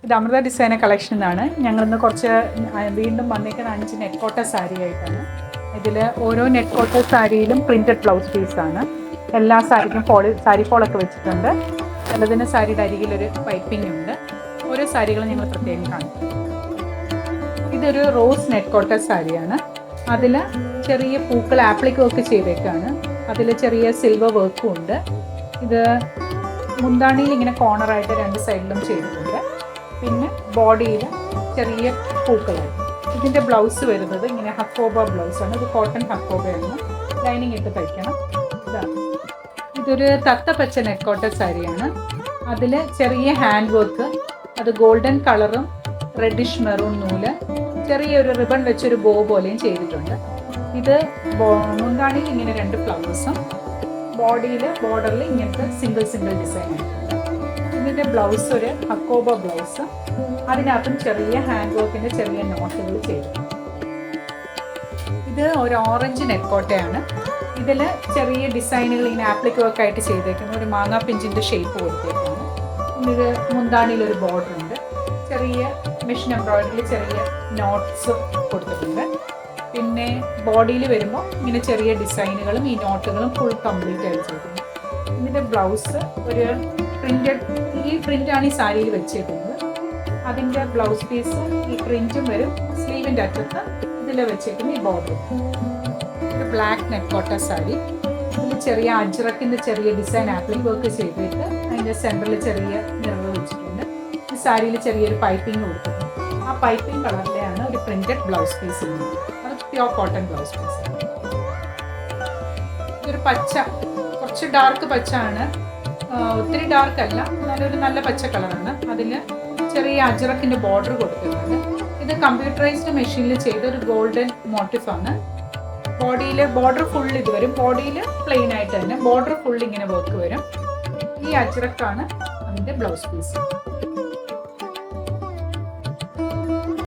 ഇത് Amrita designer collection എന്നാണ്. ഞങ്ങളിന്ന് കുറച്ച് വീണ്ടും വന്നിരിക്കുന്ന 5 നെറ്റ് കോട്ട സാരി ആയിട്ടാണ്. ഇതിൽ ഓരോ നെറ്റ് കോട്ട സാരിയിലും പ്രിൻറ്റഡ് ബ്ലൗസ് പീസാണ്. എല്ലാ സാരിക്കും സാരി ഫോളൊക്കെ വെച്ചിട്ടുണ്ട്. ചിലതിന് സാരിയുടെ അരികിലൊരു പൈപ്പിംഗ് ഉണ്ട്. ഓരോ സാരികളും ഞങ്ങൾ പ്രത്യേകം കാണിക്കും. ഇതൊരു റോസ് നെറ്റ് കോട്ട സാരിയാണ്. അതിൽ ചെറിയ പൂക്കൾ ആപ്ലിക് വർക്ക് ചെയ്തേക്കാണ്. അതിൽ ചെറിയ സിൽവർ വർക്കും ഉണ്ട്. ഇത് മുന്താണിയിൽ ഇങ്ങനെ കോർണറായിട്ട് 2 സൈഡിലും ചെയ്തിട്ടുണ്ട്. പിന്നെ ബോഡിയിൽ ചെറിയ പൂക്കളാണ്. ഇതിൻ്റെ ബ്ലൗസ് വരുന്നത് ഇങ്ങനെ ഹക്കോബ ബ്ലൗസാണ്. ഇത് കോട്ടൺ ഹക്കോബയാണ്. ലൈനിങ് ഇട്ട് തയ്ക്കണം. ഇതൊരു തത്തപ്പച്ച നെറ്റ് കോട്ട സാരിയാണ്. അതിൽ ചെറിയ ഹാൻഡ് വർക്ക്, അത് ഗോൾഡൻ കളറും റെഡിഷ് മെറൂൺ നൂല്, ചെറിയൊരു റിബൺ വെച്ചൊരു ബോ പോലെയും ചെയ്തിട്ടുണ്ട്. ഇത് മുന്താണിയിൽ ഇങ്ങനെ 2 ഫ്ലവേഴ്സും ബോഡിയിൽ ബോർഡറിൽ ഇങ്ങനത്തെ സിംഗിൾ ഡിസൈൻ ആയിട്ടുണ്ട്. ഇതിൻ്റെ ബ്ലൗസ് ഒരു ഹക്കോബ ബ്ലൗസ്, അതിനകത്തും ചെറിയ ഹാൻഡ് വർക്കിൻ്റെ ചെറിയ നോട്ടുകൾ ചെയ്തിട്ടുണ്ട്. ഇത് ഒരു ഓറഞ്ച് നെറ്റ് കോട്ടയാണ്. ഇതിൽ ചെറിയ ഡിസൈനുകൾ ഇങ്ങനെ ആപ്ലിക് വർക്കായിട്ട് ചെയ്തേക്കുന്ന ഒരു മാങ്ങാ പിഞ്ചിൻ്റെ ഷേപ്പ് കൊടുത്തേക്കാണ്. ഇത് മുന്താണിയിലൊരു ബോർഡർ ഉണ്ട്. ചെറിയ മെഷീൻ എംബ്രോയിഡറിയിൽ ചെറിയ നോട്ട്സ് കൊടുത്തിട്ടുണ്ട്. പിന്നെ ബോഡിയിൽ വരുമ്പോൾ ഇങ്ങനെ ചെറിയ ഡിസൈനുകളും ഈ നോട്ടുകളും ഫുൾ കംപ്ലീറ്റ് ആയിട്ട് ചെയ്തിട്ടുണ്ട്. ഇതിൻ്റെ ബ്ലൗസ് ഒരു ഈ പ്രിൻ്റാണ് ഈ സാരിയിൽ വെച്ചേക്കുന്നത്. അതിൻ്റെ ബ്ലൗസ് പീസ് ഈ പ്രിൻറ്റും വരും. സ്ലീവിൻ്റെ അറ്റത്ത് ഇതിൽ വെച്ചേക്കുന്ന ഈ ബോർഡർ. ഒരു ബ്ലാക്ക് നെറ്റ് കോട്ട സാരി. ഇതിൽ ചെറിയ അജ്രക്കിൻ്റെ ചെറിയ ഡിസൈൻ ആപ്ലിക് വർക്ക് ചെയ്തിട്ട് അതിൻ്റെ സെൻറ്ററിൽ ചെറിയ മിറർ വെച്ചിട്ടുണ്ട്. ഈ സാരിയിൽ ചെറിയൊരു പൈപ്പിംഗ് കൊടുത്തിട്ടുണ്ട്. ആ പൈപ്പിംഗ് കളറിലെയാണ് ഒരു പ്രിൻറ്റഡ് ബ്ലൗസ് പീസ് ഉള്ളത്. അത് പ്യോർ കോട്ടൺ ബ്ലൗസ് പീസ്. ഇതൊരു പച്ച, കുറച്ച് ഡാർക്ക് പച്ച ആണ്. ഒത്തിരി ഡാർക്ക് അല്ല, നല്ലൊരു നല്ല പച്ച കളറാണ്. അതിൽ ചെറിയ അജ്രക്കിൻ്റെ ബോർഡർ കൊടുത്തിട്ടുണ്ട്. ഇത് കമ്പ്യൂട്ടറൈസ്ഡ് മെഷീനിൽ ചെയ്ത ഒരു ഗോൾഡൻ മോട്ടീഫാണ്. ബോഡിയിൽ ബോർഡർ ഫുൾ ഇത് വരും. ബോഡിയിൽ പ്ലെയിൻ ആയിട്ട് തന്നെ ബോർഡർ ഫുൾ ഇങ്ങനെ വർക്ക് വരും. ഈ അജ്രക്കാണ് അതിൻ്റെ ബ്ലൗസ് പീസ്.